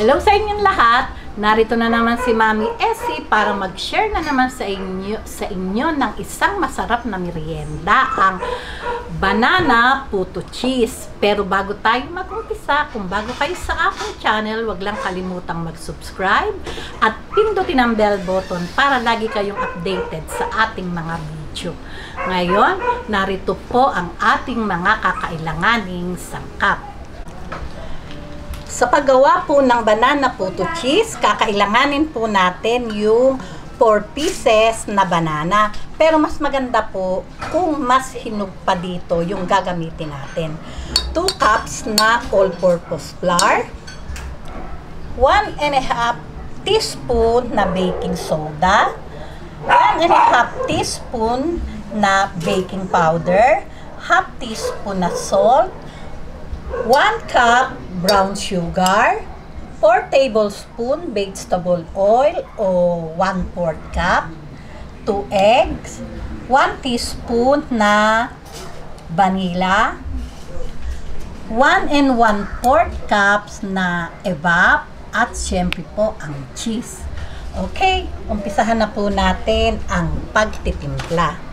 Hello sa inyong lahat! Narito na naman si Mami Essie para mag-share na naman sa inyo ng isang masarap na merienda, ang banana puto cheese. Pero bago tayo mag-umpisa, kung bago kayo sa aking channel, wag lang kalimutang mag-subscribe at pindutin ang bell button para lagi kayong updated sa ating mga video. Ngayon, narito po ang ating mga kakailanganing sangkap. Sa paggawa po ng banana puto cheese, kakailanganin po natin yung 4 pieces na banana. Pero mas maganda po kung mas hinog pa dito yung gagamitin natin. 2 cups na all-purpose flour, 1½ teaspoon na baking soda, 1½ teaspoon na baking powder, ½ teaspoon na salt, 1 cup brown sugar, 4 tablespoon vegetable oil o 1/4 cup, 2 eggs, 1 teaspoon na vanilla, 1 1/4 cups na evap, at syempre po ang cheese. Okay, umpisahan na po natin ang pagtitimpla.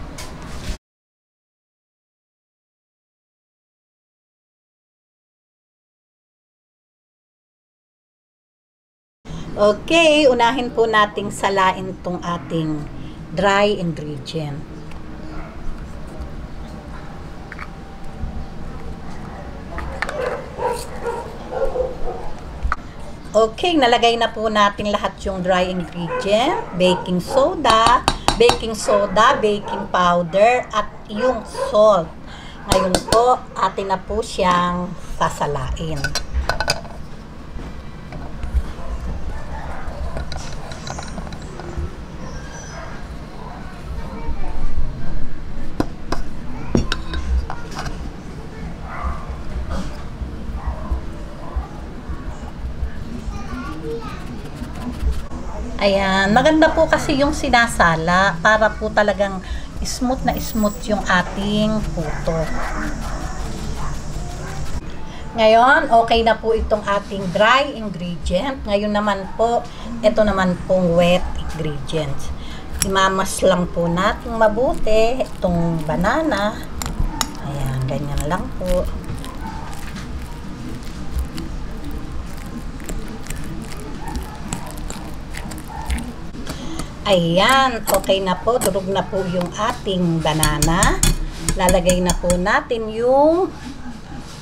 Okay, unahin po nating salain tong ating dry ingredient. Okay, nalagay na po natin lahat yung dry ingredient, baking soda, baking powder, at yung salt. Ngayon po, atin na po siyang sasalain. Ayan, maganda po kasi yung sinasala para po talagang smooth na smooth yung ating puto. Ngayon, okay na po itong ating dry ingredient. Ngayon naman po, ito naman pong wet ingredients. Imamas lang po natin mabuti itong banana. Ayan, ganyan lang po. Ayan, okay na po. Durog na po yung ating banana. Lalagay na po natin yung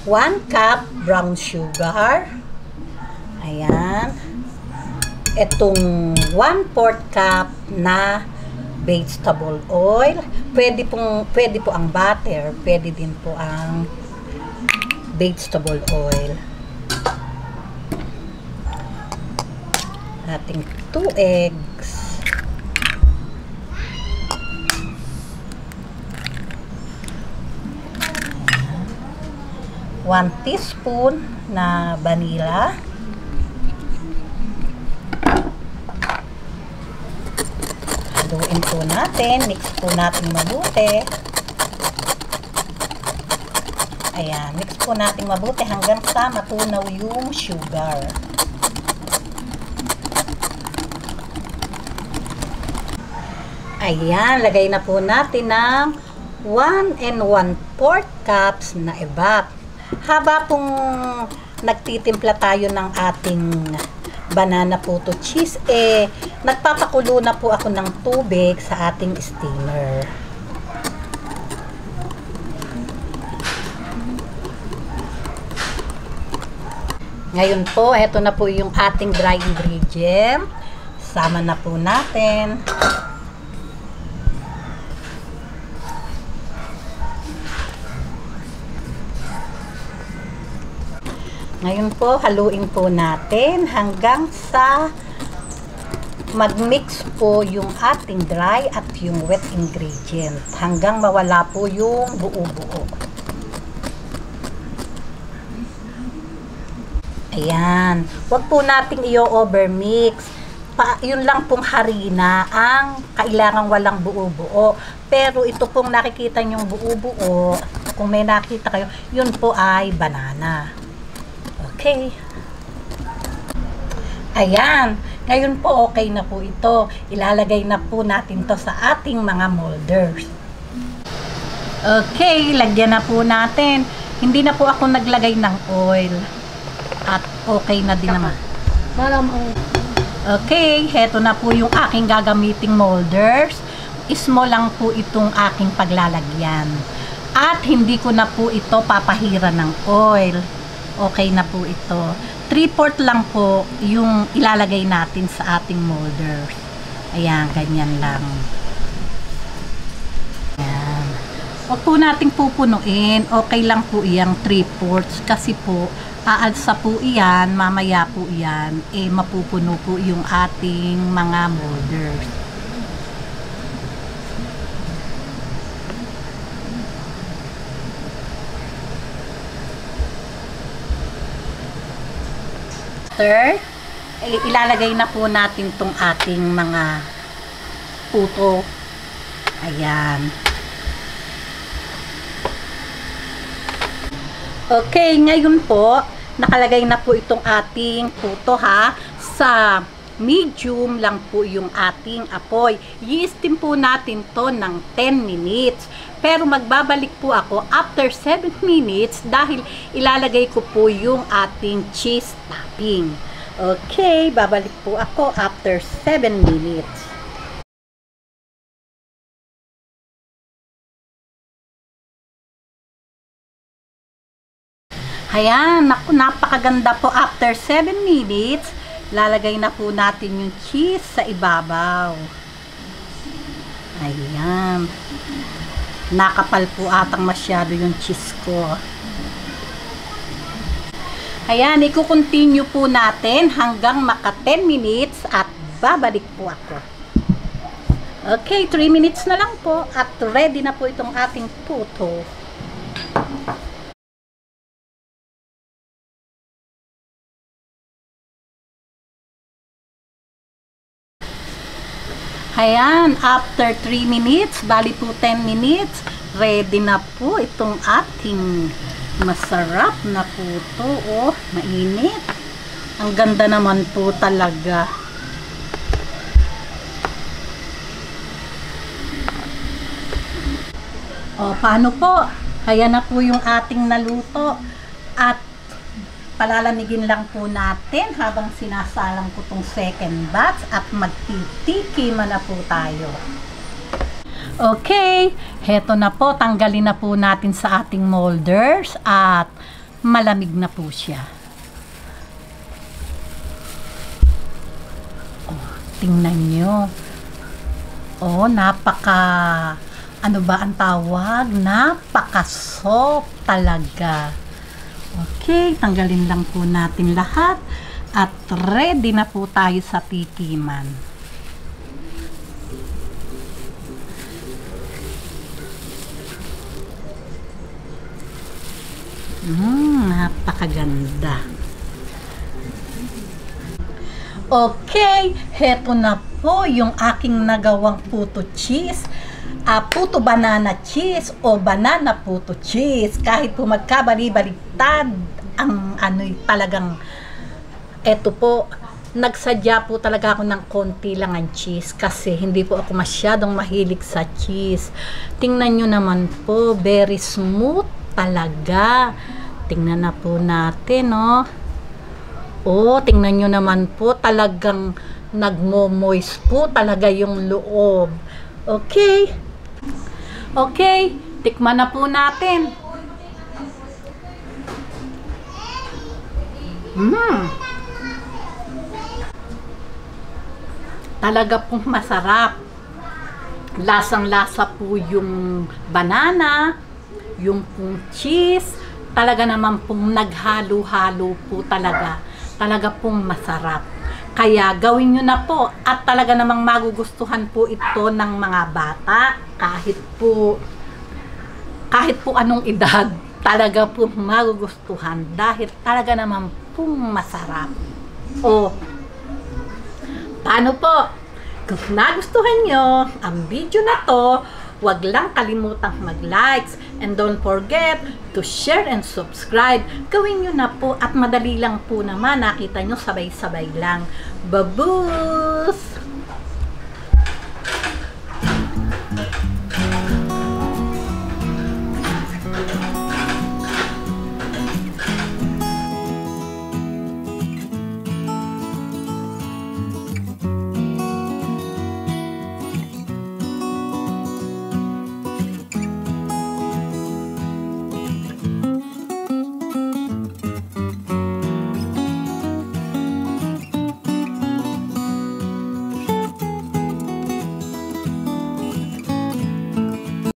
1 cup brown sugar. Ayan. Itong 1/4 cup na vegetable oil. Pwede po ang butter. Pwede din po ang vegetable oil. Ating 2 eggs. 1 teaspoon na vanilla, haluin po natin, mix po natin mabuti. Ayan, mix po natin mabuti hanggang sa matunaw yung sugar. Ayan, lagay na po natin ng 1 1/4 cups na evap. Haba pong nagtitimpla tayo ng ating banana puto cheese, nagpapakulo na po ako ng tubig sa ating steamer. Ngayon po, eto na po yung ating dry ingredient. Sama na po natin. Ngayon po, haluin po natin hanggang sa mag-mix po yung ating dry at yung wet ingredient. Hanggang mawala po yung buo-buo. Ayan. Huwag po nating i-overmix. Yun lang pong harina ang kailangang walang buo-buo. Pero ito pong nakikita nyong buo-buo, kung may nakita kayo, yun po ay banana. Okay. Ayan, ngayon po okay na po ito. Ilalagay na po natin to sa ating mga molders. Okay, lagyan na po natin. Hindi na po ako naglagay ng oil. At okay na din naman. Okay, heto na po yung aking gagamiting molders. Small lang po itong aking paglalagyan. At hindi ko na po ito papahira ng oil. Okay na po ito. 3/4 lang po yung ilalagay natin sa ating molders. Ayan, ganyan lang. Ayan. Huwag po nating pupunuin. Okay lang po iyang 3/4 kasi po aalsa po iyan, mamaya po iyan, mapupuno po yung ating mga molders. After, ilalagay na po natin tong ating mga puto. Ayan. Okay, ngayon po, nakalagay na po itong ating puto ha. Sa medium lang po yung ating apoy. I-steam po natin to ng 10 minutes. Pero magbabalik po ako after 7 minutes dahil ilalagay ko po yung ating cheese topping. Okay, babalik po ako after 7 minutes. Ayan, napakaganda po after 7 minutes. Lalagay na po natin yung cheese sa ibabaw. Ayan. Nakapal po atang masyado yung cheese ko. Ayan, i-continue po natin hanggang maka 10 minutes at babalik po ako. Okay, 3 minutes na lang po at ready na po itong ating puto. Ayan, after 3 minutes, bali po 10 minutes, ready na po itong ating masarap na puto. Oh, mainit. Ang ganda naman po talaga. O, paano po? Ayan na po yung ating naluto. At palalamigin lang po natin habang sinasalang ko tong second batch at magtitikiman na po tayo. Okay, heto na po, tanggalin na po natin sa ating molders at malamig na po siya. Oh, tingnan nyo. Oh, ano ba ang tawag? Napaka-soft talaga. Okay, tanggalin lang po natin lahat at ready na po tayo sa tikiman. Napakaganda. Okay, heto na po yung aking nagawang puto cheese. Puto banana cheese o banana puto cheese. Kahit po magkabali-baliktad ang talagang eto po, nagsadya po talaga ako ng konti lang ang cheese kasi hindi po ako masyadong mahilig sa cheese. Tingnan nyo naman po, very smooth talaga. Tingnan na po natin, oh. Oh, tingnan nyo naman po, talagang nagmo-moist po talaga yung loob. Okay. Okay, tikman na po natin. Talaga pong masarap. Lasang-lasa po yung banana, yung pong cheese. Talaga naman pong naghalo-halo po talaga. Talaga pong masarap. Kaya gawin nyo na po at talaga namang magugustuhan po ito ng mga bata kahit po anong edad, talaga po magugustuhan dahil talaga naman pong masarap. O, paano po? Kung nagustuhan nyo ang video na to, Huwag lang kalimutang mag-likes. And don't forget to share and subscribe. Gawin nyo na po at madali lang po naman. Nakita nyo sabay-sabay lang. Babus!